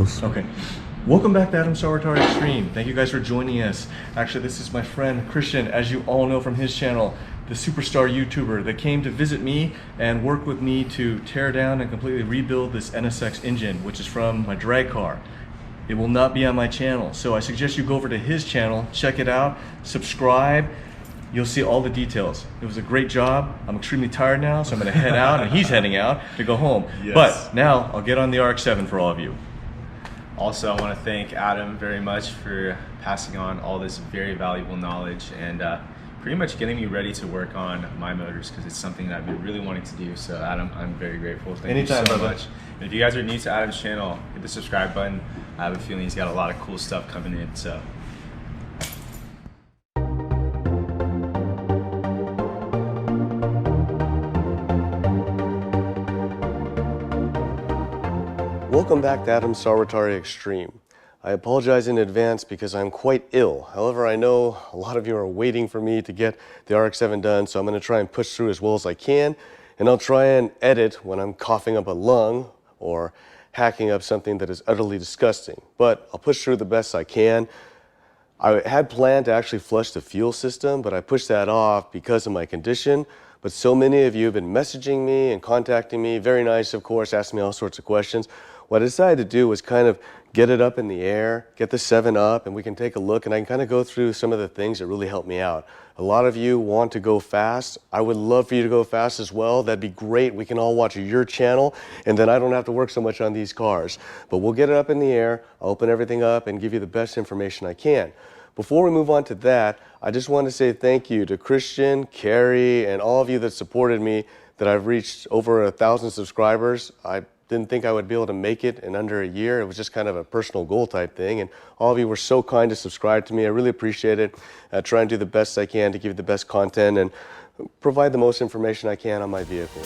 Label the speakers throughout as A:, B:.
A: Okay. Welcome back to Saruwatari Xtreme. Thank you guys for joining us. Actually, this is my friend Christian, as you all know from his channel, the superstar YouTuber that came to visit me and work with me to tear down and completely rebuild this NSX engine, which is from my drag car. It will not be on my channel, so I suggest you go over to his channel, check it out, subscribe. You'll see all the details. It was a great job. I'm extremely tired now, so I'm gonna head out, and he's heading out to go home.
B: Yes.
A: But now I'll get on the RX-7 for all of you.
B: Also, I want to thank Adam very much for passing on all this very valuable knowledge and pretty much getting me ready to work on my motors, because it's something that I've been really wanting to do. So Adam, I'm very grateful. Thank
A: Anytime,
B: you so
A: brother.
B: much. And if you guys are new to Adam's channel, hit the subscribe button. I have a feeling he's got a lot of cool stuff coming in. So.
C: Welcome back to Saruwatari Xtreme. I apologize in advance because I'm quite ill. However, I know a lot of you are waiting for me to get the RX-7 done, so I'm going to try and push through as well as I can, and I'll try and edit when I'm coughing up a lung or hacking up something that is utterly disgusting. But I'll push through the best I can. I had planned to actually flush the fuel system, but I pushed that off because of my condition. But so many of you have been messaging me and contacting me, very nice of course, asking me all sorts of questions. What I decided to do was kind of get it up in the air, get the 7 up, and we can take a look, and I can kind of go through some of the things that really helped me out. A lot of you want to go fast. I would love for you to go fast as well. That'd be great. We can all watch your channel, and then I don't have to work so much on these cars. But we'll get it up in the air, I'll open everything up, and give you the best information I can. Before we move on to that, I just want to say thank you to Christian, Carrie, and all of you that supported me, that I've reached over 1,000 subscribers. I didn't think I would be able to make it in under a year. It was just kind of a personal goal type thing, and all of you were so kind to subscribe to me. I really appreciate it. I try and do the best I can to give you the best content and provide the most information I can on my vehicle.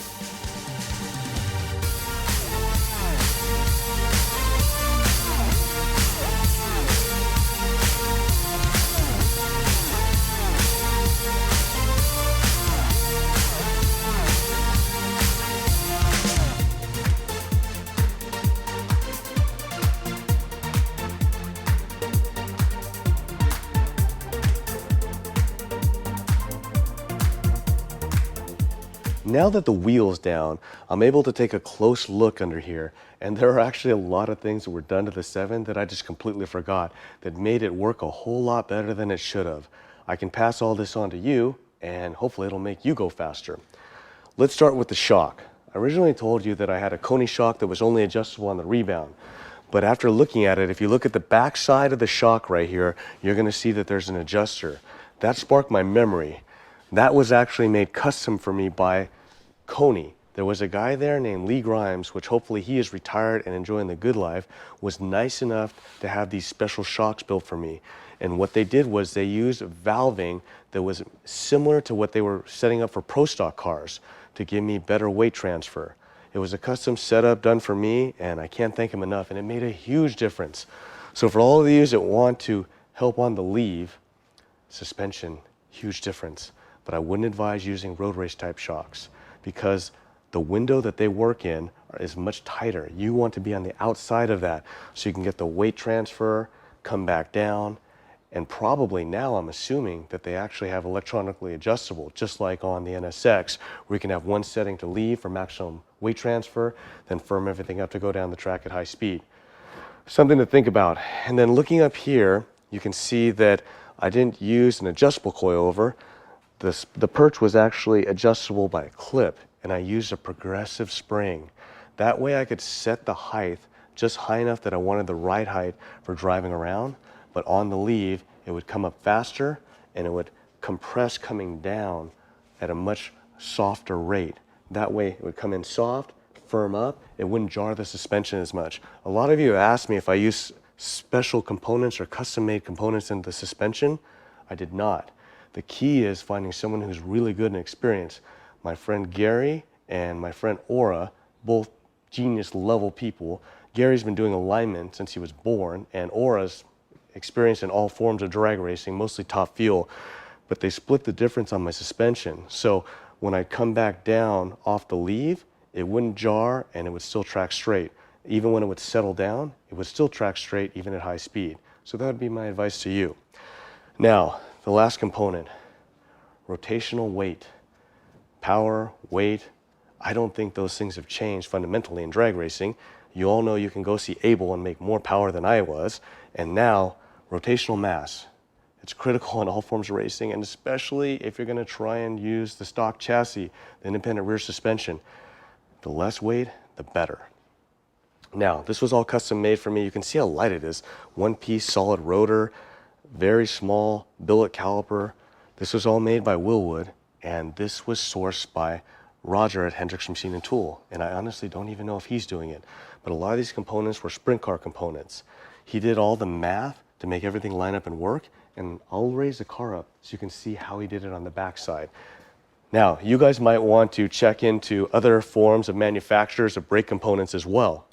C: Now that the wheel's down, I'm able to take a close look under here, and there are actually a lot of things that were done to the 7 that I just completely forgot that made it work a whole lot better than it should have. I can pass all this on to you, and hopefully it'll make you go faster. Let's start with the shock. I originally told you that I had a Koni shock that was only adjustable on the rebound, but after looking at it, if you look at the back side of the shock right here, you're going to see that there's an adjuster. That sparked my memory. That was actually made custom for me by Koni. There was a guy there named Lee Grimes, which hopefully he is retired and enjoying the good life, was nice enough to have these special shocks built for me. And what they did was they used valving that was similar to what they were setting up for Pro Stock cars to give me better weight transfer. It was a custom setup done for me, and I can't thank him enough, and it made a huge difference. So for all of you that want to help on the leave, suspension, huge difference. But I wouldn't advise using road race type shocks, because the window that they work in is much tighter. You want to be on the outside of that so you can get the weight transfer, come back down, and probably now I'm assuming that they actually have electronically adjustable, just like on the NSX, where you can have one setting to leave for maximum weight transfer, then firm everything up to go down the track at high speed. Something to think about. And then looking up here, you can see that I didn't use an adjustable coilover. The perch was actually adjustable by a clip, and I used a progressive spring. That way I could set the height just high enough that I wanted the right height for driving around, but on the leave it would come up faster and it would compress coming down at a much softer rate. That way it would come in soft, firm up, it wouldn't jar the suspension as much. A lot of you have asked me if I use special components or custom-made components in the suspension. I did not. The key is finding someone who's really good and experienced. My friend Gary and my friend Aura, both genius level people. Gary's been doing alignment since he was born, and Aura's experienced in all forms of drag racing, mostly top fuel, but they split the difference on my suspension. So when I come back down off the leave, it wouldn't jar and it would still track straight. even when it would settle down, it would still track straight even at high speed. So that would be my advice to you. Now, the last component, rotational weight. Power, weight, I don't think those things have changed fundamentally in drag racing. You all know you can go see Abel and make more power than I was. And now, rotational mass. It's critical in all forms of racing, and especially if you're going to try and use the stock chassis, the independent rear suspension. The less weight, the better. Now, this was all custom made for me. You can see how light it is. One-piece solid rotor, very small billet caliper. This was all made by Willwood, and this was sourced by Roger at Hendricks Machine and Tool. And I honestly don't even know if he's doing it. But a lot of these components were sprint car components. He did all the math to make everything line up and work. And I'll raise the car up so you can see how he did it on the backside. Now, you guys might want to check into other forms of manufacturers of brake components as well.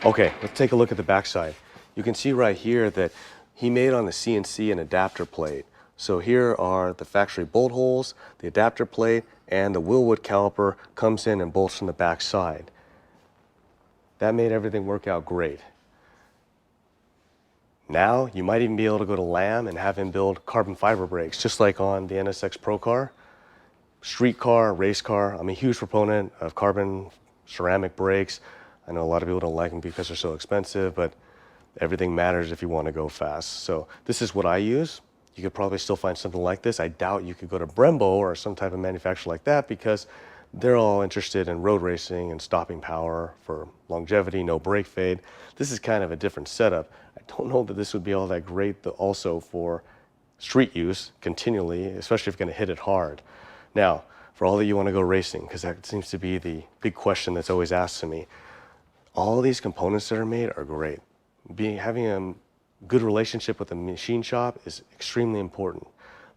C: Okay, let's take a look at the backside. You can see right here that he made on the CNC an adapter plate. So here are the factory bolt holes, the adapter plate, and the Willwood caliper comes in and bolts from the back side. That made everything work out great. Now, you might even be able to go to Lamb and have him build carbon fiber brakes, just like on the NSX Pro car. Street car, race car, I'm a huge proponent of carbon ceramic brakes. I know a lot of people don't like them because they're so expensive, but everything matters if you want to go fast. So this is what I use. You could probably still find something like this. I doubt you could go to Brembo or some type of manufacturer like that because they're all interested in road racing and stopping power for longevity, no brake fade. This is kind of a different setup. I don't know that this would be all that great also for street use continually, especially if you're going to hit it hard. Now, for all that you want to go racing, because that seems to be the big question that's always asked to me, all these components that are made are great. Having a good relationship with the machine shop is extremely important.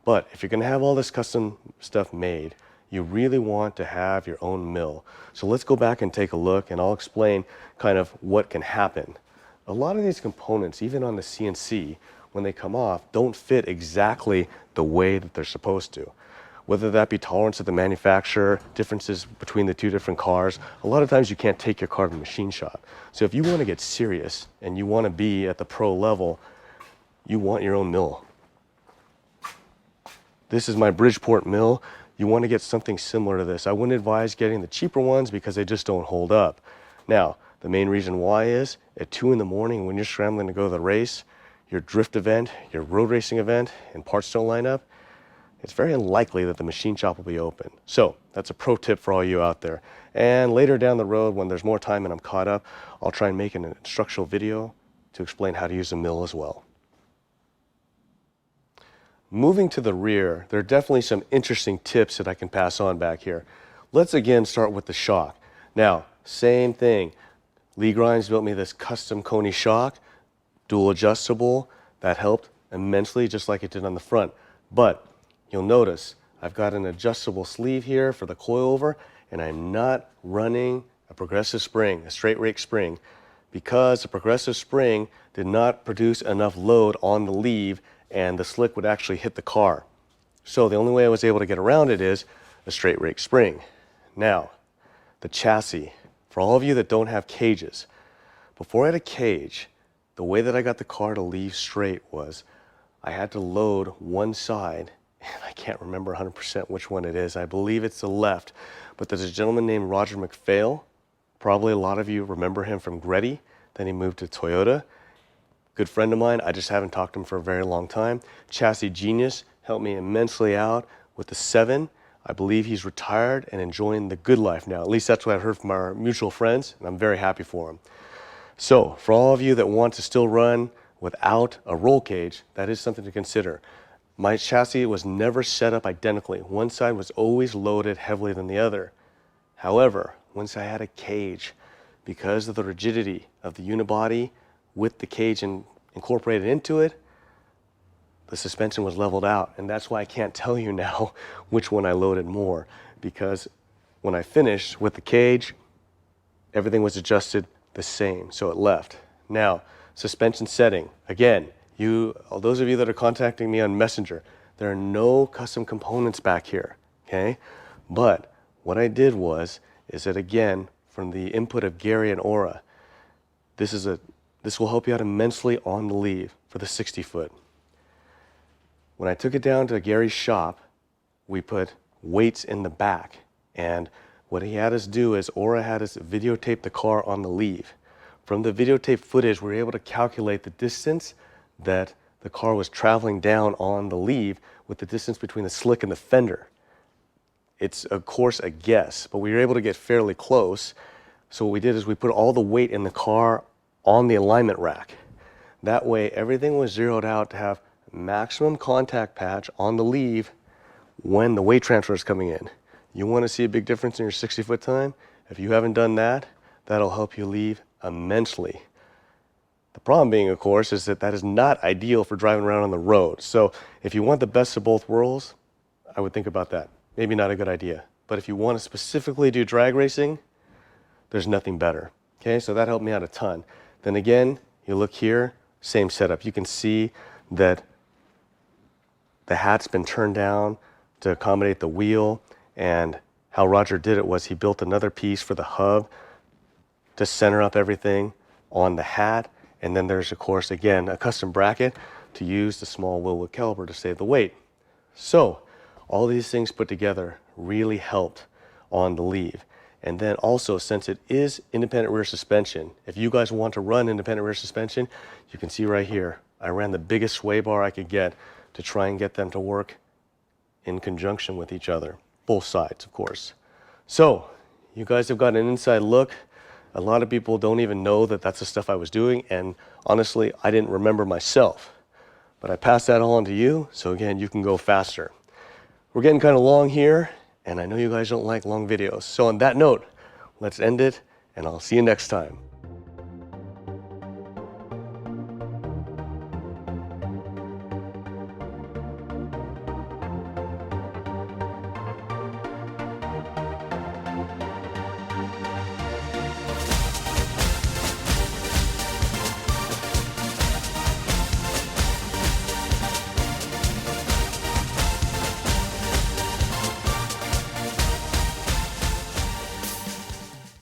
C: But if you're going to have all this custom stuff made, you really want to have your own mill. So let's go back and take a look, and I'll explain kind of what can happen. A lot of these components, even on the CNC, when they come off, don't fit exactly the way that they're supposed to. Whether that be tolerance of the manufacturer, differences between the two different cars, a lot of times you can't take your car to the machine shop. So if you want to get serious and you want to be at the pro level, you want your own mill. This is my Bridgeport mill. You want to get something similar to this. I wouldn't advise getting the cheaper ones because they just don't hold up. Now, the main reason why is at 2 in the morning when you're scrambling to go to the race, your drift event, your road racing event, and parts don't line up, it's very unlikely that the machine shop will be open. So that's a pro tip for all you out there. And later down the road, when there's more time and I'm caught up, I'll try and make an instructional video to explain how to use a mill as well. Moving to the rear, there are definitely some interesting tips that I can pass on back here. Let's again start with the shock. Now, same thing. Lee Grimes built me this custom Coney shock, dual adjustable. That helped immensely, just like it did on the front. But you'll notice I've got an adjustable sleeve here for the coilover, and I'm not running a progressive spring, a straight rake spring, because the progressive spring did not produce enough load on the leave and the slick would actually hit the car. So the only way I was able to get around it is a straight rake spring. Now, the chassis. For all of you that don't have cages, before I had a cage, the way that I got the car to leave straight was I had to load one side, and I can't remember 100% which one it is. I believe it's the left. But there's a gentleman named Roger McPhail. Probably a lot of you remember him from Gretty. Then he moved to Toyota. Good friend of mine. I just haven't talked to him for a very long time. Chassis genius, helped me immensely out with the 7. I believe he's retired and enjoying the good life now. At least that's what I've heard from our mutual friends, and I'm very happy for him. So for all of you that want to still run without a roll cage, that is something to consider. My chassis was never set up identically. One side was always loaded heavily than the other. However, once I had a cage, because of the rigidity of the unibody with the cage incorporated into it, the suspension was leveled out. And that's why I can't tell you now which one I loaded more, because when I finished with the cage, everything was adjusted the same, so it left. Now, suspension setting. Again, those of you that are contacting me on Messenger, there are no custom components back here, okay? But what I did is that again, from the input of Gary and Aura, this will help you out immensely on the leave for the 60 foot. When I took it down to Gary's shop, we put weights in the back, and what he had us do is Aura had us videotape the car on the leave. From the videotape footage, we were able to calculate the distance that the car was traveling down on the leave with the distance between the slick and the fender. It's of course a guess, but we were able to get fairly close. So what we did is we put all the weight in the car on the alignment rack. That way everything was zeroed out to have maximum contact patch on the leave when the weight transfer is coming in. You want to see a big difference in your 60 foot time? If you haven't done that, that'll help you leave immensely. The problem being, of course, is that is not ideal for driving around on the road. So if you want the best of both worlds, I would think about that. Maybe not a good idea. But if you want to specifically do drag racing, there's nothing better. Okay, so that helped me out a ton. Then again, you look here, same setup. You can see that the hat's been turned down to accommodate the wheel, and how Roger did it was he built another piece for the hub to center up everything on the hat. And then there's, of course, again, a custom bracket to use the small wheel with caliper to save the weight. So all these things put together really helped on the leave. And then also, since it is independent rear suspension, if you guys want to run independent rear suspension, you can see right here, I ran the biggest sway bar I could get to try and get them to work in conjunction with each other. Both sides, of course. So you guys have got an inside look. A lot of people don't even know that that's the stuff I was doing, and honestly, I didn't remember myself. But I passed that on to you, so again, you can go faster. We're getting kind of long here, and I know you guys don't like long videos. So on that note, let's end it, and I'll see you next time.